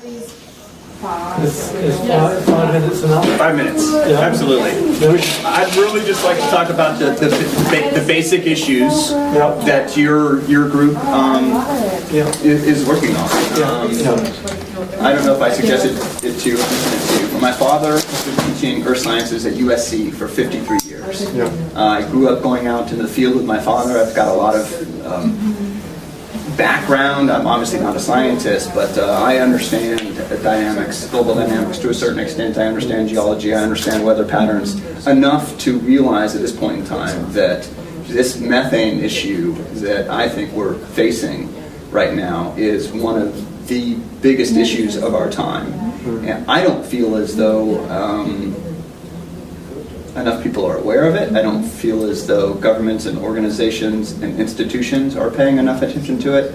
Is 5 minutes enough? 5 minutes, Yeah. absolutely. I'd really just like to talk about the basic issues Yeah. that your group Yeah. is working on. Yeah. I don't know if I suggested it to you or mentioned it to you, but my father has been teaching earth sciences at USC for 53 years. Yeah. I grew up going out in the field with my father. I've got a lot of background. I'm obviously not a scientist, but I understand dynamics, global dynamics to a certain extent. I understand geology. I understand weather patterns enough to realize at this point in time that this methane issue that I think we're facing right now is one of the biggest issues of our time. And I don't feel as though enough people are aware of it. I don't feel as though governments and organizations and institutions are paying enough attention to it.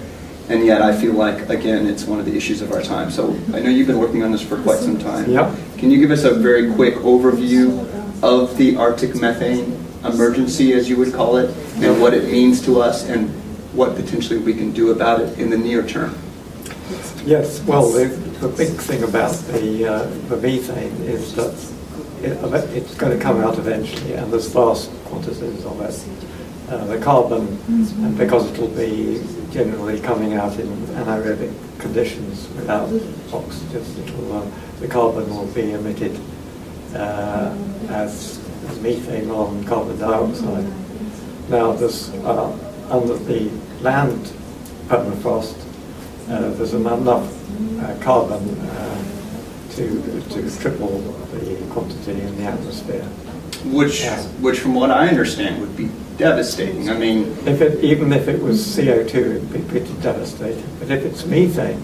And yet I feel like, again, it's one of the issues of our time. So I know you've been working on this for quite some time. Yep. Can you give us a very quick overview of the Arctic methane emergency, as you would call it, and what it means to us and what potentially we can do about it in the near term? Yes, well, the big thing about the methane is that it's going to come out eventually, and there's vast quantities of it. The carbon, and because it will be generally coming out in anaerobic conditions without oxygen, the carbon will be emitted as methane rather than carbon dioxide. Now, there's under the land permafrost, there's enough carbon to triple the quantity in the atmosphere. Which from what I understand, would be devastating. I mean, Even if it was CO2, it would be pretty devastating. But if it's methane,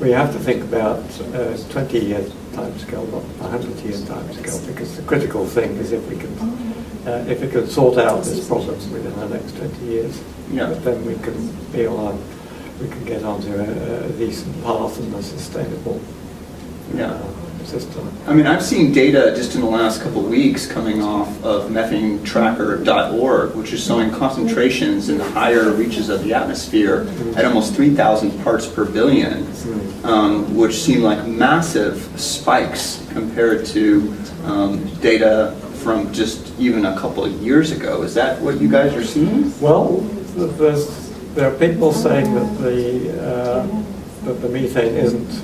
we have to think about 20-year timescale, not 100-year timescale, because the critical thing is if we can sort out this problem within the next 20 years, Yeah. then we can get onto a decent path and a sustainable system. I mean, I've seen data just in the last couple of weeks coming off of methanetracker.org, which is showing concentrations in the higher reaches of the atmosphere at almost 3,000 parts per billion, which seem like massive spikes compared to data from just even a couple of years ago. Is that what you guys are seeing? Well, there are people saying that the methane isn't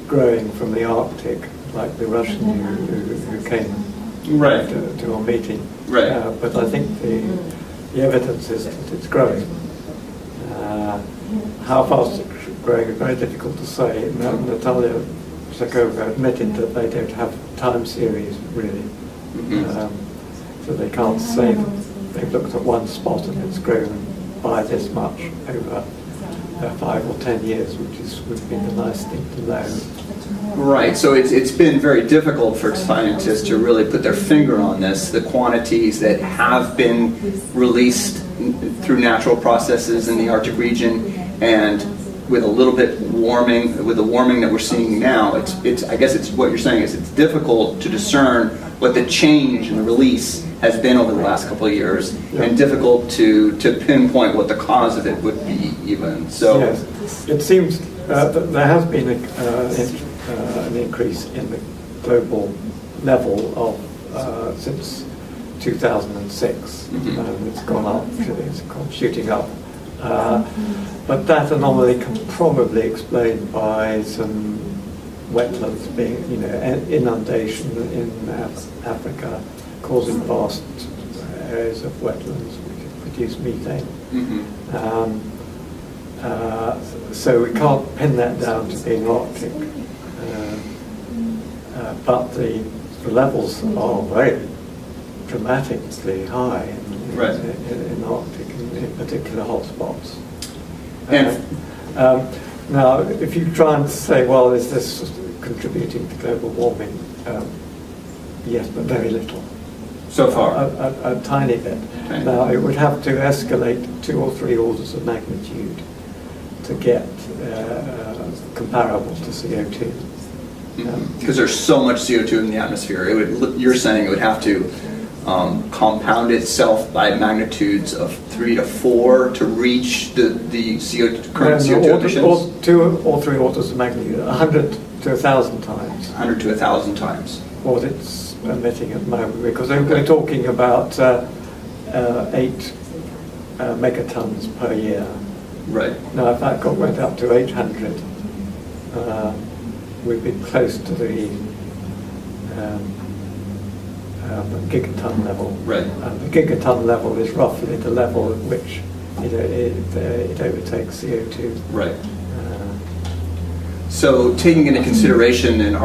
growing from the Arctic, like the Russian who came Right. to our meeting. Right. But I think the evidence is that it's growing. How fast it's growing is very difficult to say. Natalia Zakova admitted that they don't have time series, really. So they can't say that they've looked at one spot and it's grown by this much over 5 or 10 years, which would be the nice thing to know. Right, so it's been very difficult for scientists to really put their finger on this, the quantities that have been released through natural processes in the Arctic region, and with a little bit warming, with the warming that we're seeing now, it's I guess it's what you're saying is it's difficult to discern what the change in the release has been over the last couple of years, and difficult to pinpoint what the cause of it would be even. So yes, it seems that there has been an increase in the global level of since 2006. It's gone up, it's gone shooting up. But that anomaly can probably be explained by some wetlands being, inundation in Africa, causing vast areas of wetlands which produce methane. So we can't pin that down to being Arctic, but the levels are very dramatically high in Arctic, in particular hotspots. Now, if you try and say, well, is this contributing to global warming? Yes, but very little. so far. A tiny bit. Now, it would have to escalate 2 or 3 orders of magnitude to get comparable to CO2. Because there's so much CO2 in the atmosphere. You're saying it would have to compound itself by magnitudes of 3 to 4 to reach the current CO2 emissions? 2 or 3 orders of magnitude, 100 to 1,000 times. 100 to 1,000 times. What it's emitting at the moment, because we're talking about 8 megatons per year. Right. Now, if that went up to 800, we'd be close to the gigaton level. Right. The gigaton level is roughly the level at which it overtakes CO2. Right. So taking into consideration an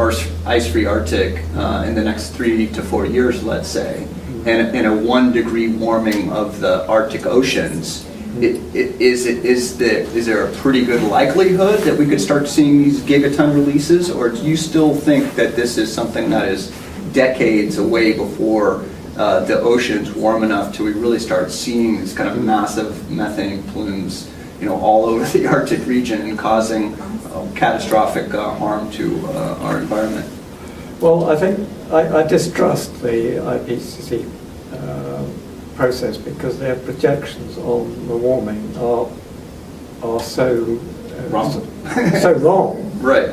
ice-free Arctic in the next 3 to 4 years, let's say, and a 1 degree warming of the Arctic oceans, is there a pretty good likelihood that we could start seeing these gigaton releases, or do you still think that this is something that is decades away before the oceans warm enough to we really start seeing these kind of massive methane plumes, all over the Arctic region and causing catastrophic harm to our environment? Well, I think I distrust the IPCC process because their projections on the warming are so Wrong. so wrong. Right.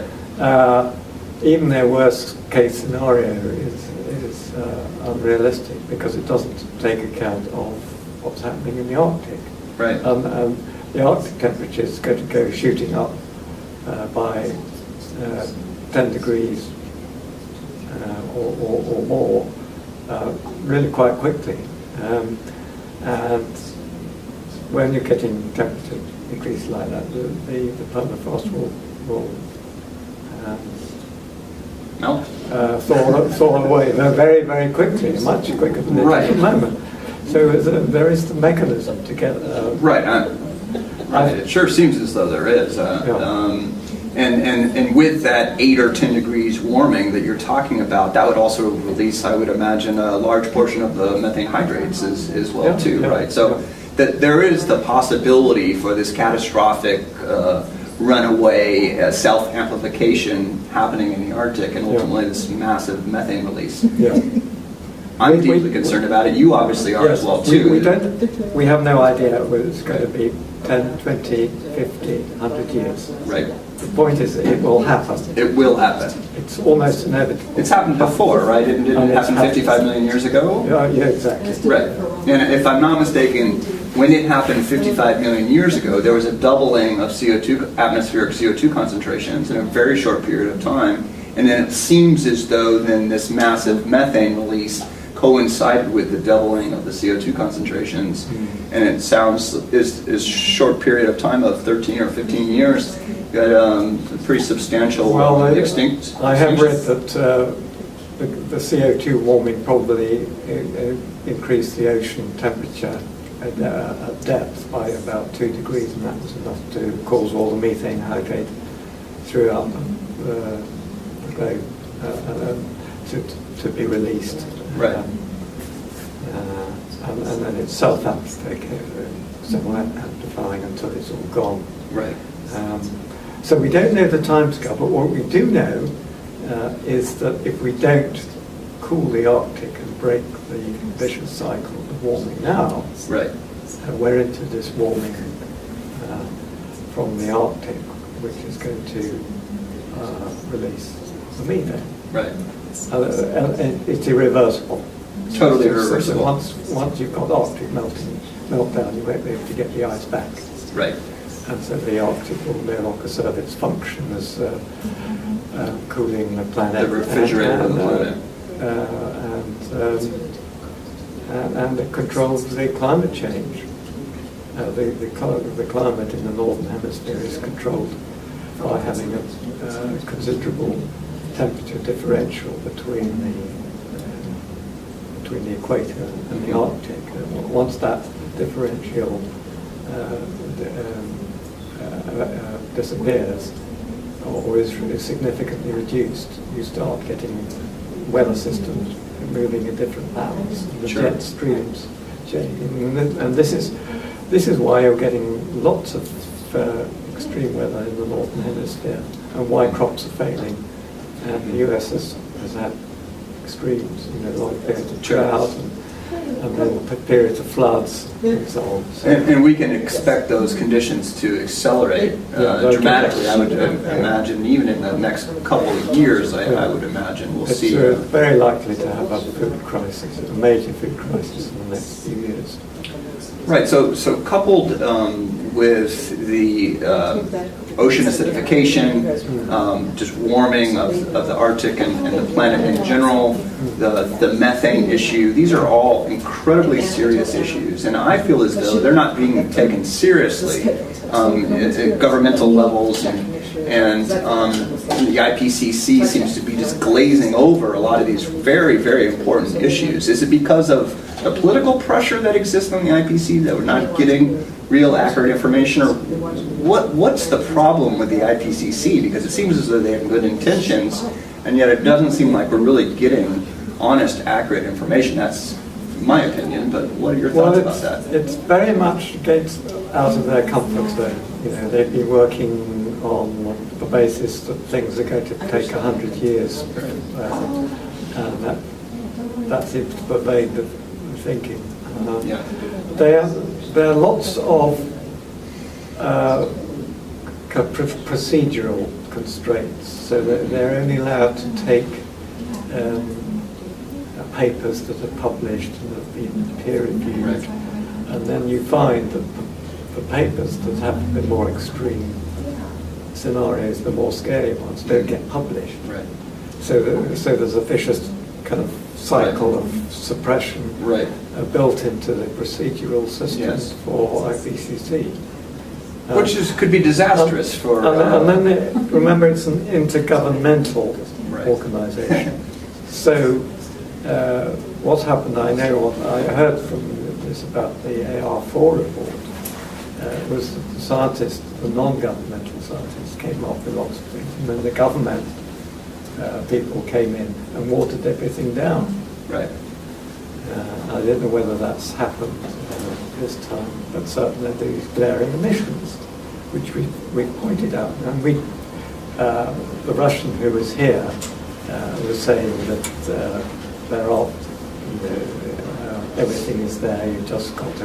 Even their worst case scenario is unrealistic because it doesn't take account of what's happening in the Arctic. Right. The Arctic temperature is going to go shooting up by 10 degrees or more really quite quickly. And when you're getting temperature increase like that, the permafrost will No? thaw away very, very quickly, much quicker than it is at the moment. So there is the mechanism to get... Right. Right. It sure seems as though there is. And with that 8 or 10 degrees warming that you're talking about, that would also release, I would imagine, a large portion of the methane hydrates as well, too, right? So that there is the possibility for this catastrophic runaway self-amplification happening in the Arctic and ultimately this massive methane release. Yeah. I'm deeply concerned about it. You obviously are as well, too. We have no idea whether it's going to be 10, 20, 50, 100 years. Right. The point is that it will happen. It will happen. It's almost inevitable. It's happened before, right? Didn't it happen 55 million years ago? Yeah, exactly. Right. And if I'm not mistaken, when it happened 55 million years ago, there was a doubling of atmospheric CO2 concentrations in a very short period of time. And then it seems as though then this massive methane release coincided with the doubling of the CO2 concentrations. And it sounds, is short period of time of 13 or 15 years, got a pretty substantial extinct. I have read that the CO2 warming probably increased the ocean temperature at depth by about 2 degrees, and that was enough to cause all the methane hydrate throughout the globe to be released. Right. And then it's self-amplifying until it's all gone. Right. So we don't know the timescale, but what we do know is that if we don't cool the Arctic and break the vicious cycle of warming now, right, we're into this warming from the Arctic, which is going to release the methane. Right. It's irreversible. Totally irreversible. So once you've got Arctic meltdown, you won't be able to get the ice back. Right. And so the Arctic will no longer serve its function as cooling the planet. The refrigerator of the planet. And it controls the climate change. The climate in the northern hemisphere is controlled by having a considerable temperature differential between the equator and the Arctic. Once that differential disappears or is significantly reduced, you start getting weather systems moving in different patterns, the jet streams changing, and this is why you're getting lots of extreme weather in the northern hemisphere, and why crops are failing, and the US has had extremes, long periods of drought and then periods of floods and so on. So, And we can expect those conditions to accelerate dramatically. I would imagine, even in the next couple of years, I would imagine we'll it's see. very likely to have a food crisis, a major food crisis in the next few years. Right, so coupled with the ocean acidification, just warming of the Arctic and the planet in general, the methane issue, these are all incredibly serious issues. And I feel as though they're not being taken seriously at governmental levels, and the IPCC seems to be just glazing over a lot of these very, very important issues. Is it because of the political pressure that exists on the IPCC that we're not getting real accurate information, or what's the problem with the IPCC? Because it seems as though they have good intentions, and yet it doesn't seem like we're really getting honest, accurate information. That's my opinion, but what are your thoughts about that? It's very much out of their comfort zone. You know, they've been working on the basis that things are going to take 100 years, and that seems to pervade the thinking. There are lots of procedural constraints, so that they're only allowed to take papers that are published and have been peer-reviewed, Right. and then you find that the papers that have the more extreme scenarios, the more scary ones, don't get published. Right. So there's a vicious kind of cycle of suppression Right. Built into the procedural systems for IPCC. Which could be disastrous for... And then remember, it's an intergovernmental organisation. So what's happened, I heard from this about the AR4 report, was that the scientists, the non-governmental scientists, came up with lots of things, and then the government people came in and watered everything down. Right. I don't know whether that's happened this time, but certainly these glaring emissions, which we pointed out. And the Russian who was here was saying that there are, everything is there, you've just got to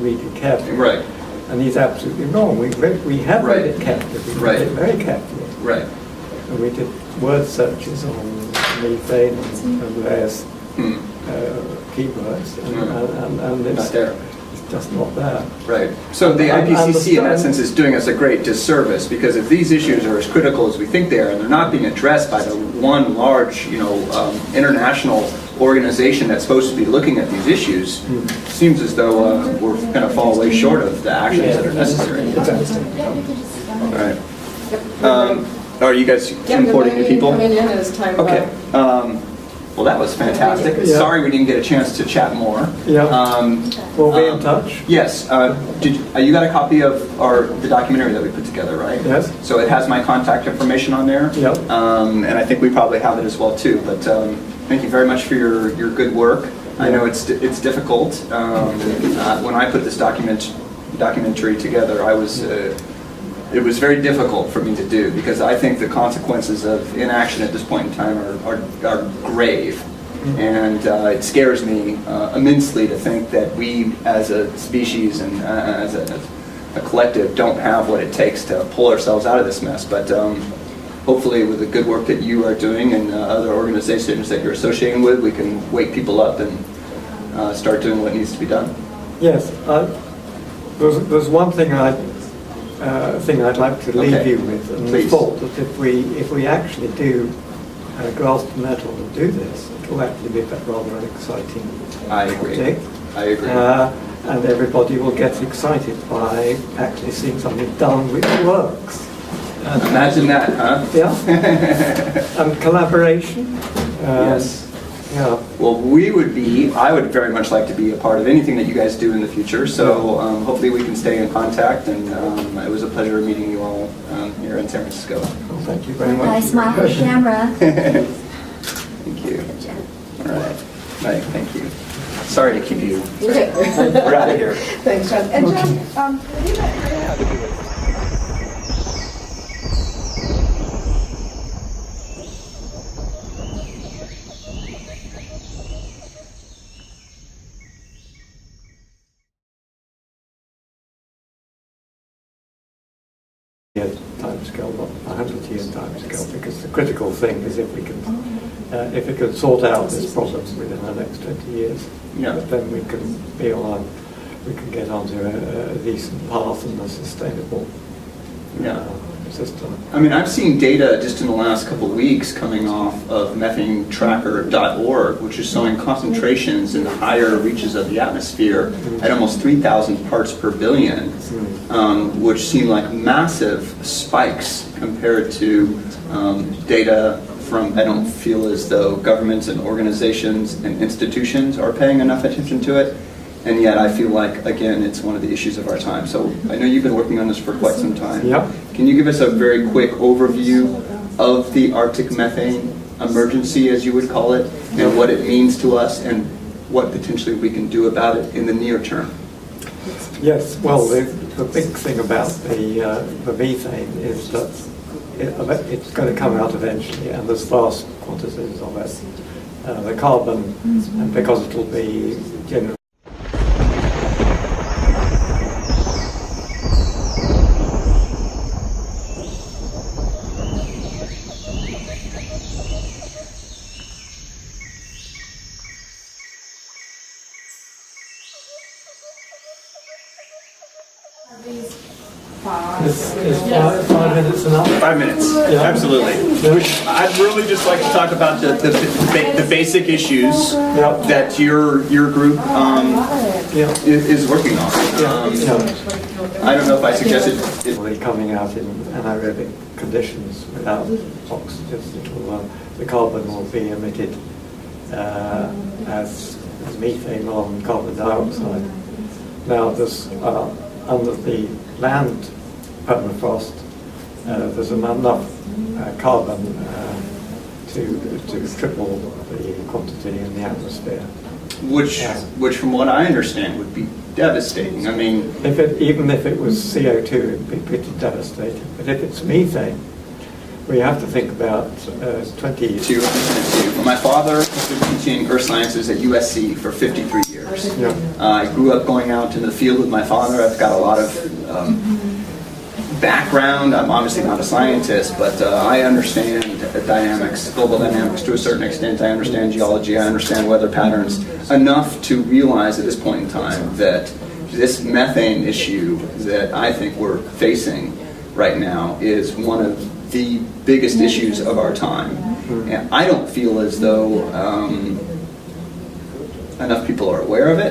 read it carefully. Right. And he's absolutely wrong. We have read it carefully, we read it very carefully. Right. And we did word searches on methane and various keywords, and it's, not there. It's just not there. Right. So the IPCC, in that sense, is doing us a great disservice, because if these issues are as critical as we think they are, and they're not being addressed by the one large, international organization that's supposed to be looking at these issues, it seems as though we're going to fall way short of the actions that are necessary. All right. Are you guys importing new people? Okay. Well, that was fantastic. Yeah. Sorry we didn't get a chance to chat more. Yeah. We'll be in touch. Yes. You got a copy of the documentary that we put together, right? Yes. So it has my contact information on there. Yep. And I think we probably have it as well too. But thank you very much for your good work. I know it's difficult. When I put this documentary together, it was very difficult for me to do, because I think the consequences of inaction at this point in time are grave. And it scares me immensely to think that we as a species and as a collective don't have what it takes to pull ourselves out of this mess. But hopefully with the good work that you are doing and other organizations that you're associating with, we can wake people up and start doing what needs to be done. Yes. There's one thing I'd like to leave you with, and the thought that if we actually do grasp the nettle and do this, it will actually be rather an exciting project. I agree. And everybody will get excited by actually seeing something done which works. Imagine that, huh? Yeah. And collaboration. Yes. Yeah. Well, I would very much like to be a part of anything that you guys do in the future, so hopefully we can stay in contact, and it was a pleasure meeting you all here in San Francisco. Well, thank you very much. I smile for the camera. Thank you. All right. Right, thank you. Sorry to keep you. We're out of here. Thanks, John. And John, timescale, not 100-year timescale, because the critical thing is if we can sort out this problem within the next 20 years, Yeah. then we can get onto a decent path and a sustainable Yeah. system. I mean, I've seen data just in the last couple of weeks coming off of methanetracker.org, which is showing concentrations in the higher reaches of the atmosphere at almost 3,000 parts per billion, which seem like massive spikes compared to data from, I don't feel as though governments and organizations and institutions are paying enough attention to it. And yet I feel like, again, it's one of the issues of our time. So I know you've been working on this for quite some time. Yep. Can you give us a very quick overview of the Arctic methane emergency, as you would call it, and what it means to us and what potentially we can do about it in the near term? Yes, well, the big thing about the methane is that it's going to come out eventually, and there's vast quantities of it. The carbon, and because it will be generally Is 5 minutes enough? 5 minutes, Yeah. absolutely. Yeah. I'd really just like to talk about the basic issues Yeah. that your group Yeah. is working on. Yeah. I don't know if I suggested it. Really coming out in anaerobic conditions without oxygen, the carbon will be emitted as methane on carbon dioxide. Now, there's under the land permafrost, there's enough carbon to triple the quantity in the atmosphere. Which from what I understand would be devastating. I mean, Even if it was CO2, it'd be pretty devastating. But if it's methane, we have to think about 20 years. my father has been teaching earth sciences at USC for 53 years. Yeah. I grew up going out in the field with my father. I've got a lot of background. I'm obviously not a scientist, but I understand dynamics, global dynamics to a certain extent. I understand geology. I understand weather patterns enough to realize at this point in time that this methane issue that I think we're facing right now is one of the biggest issues of our time. And I don't feel as though enough people are aware of it.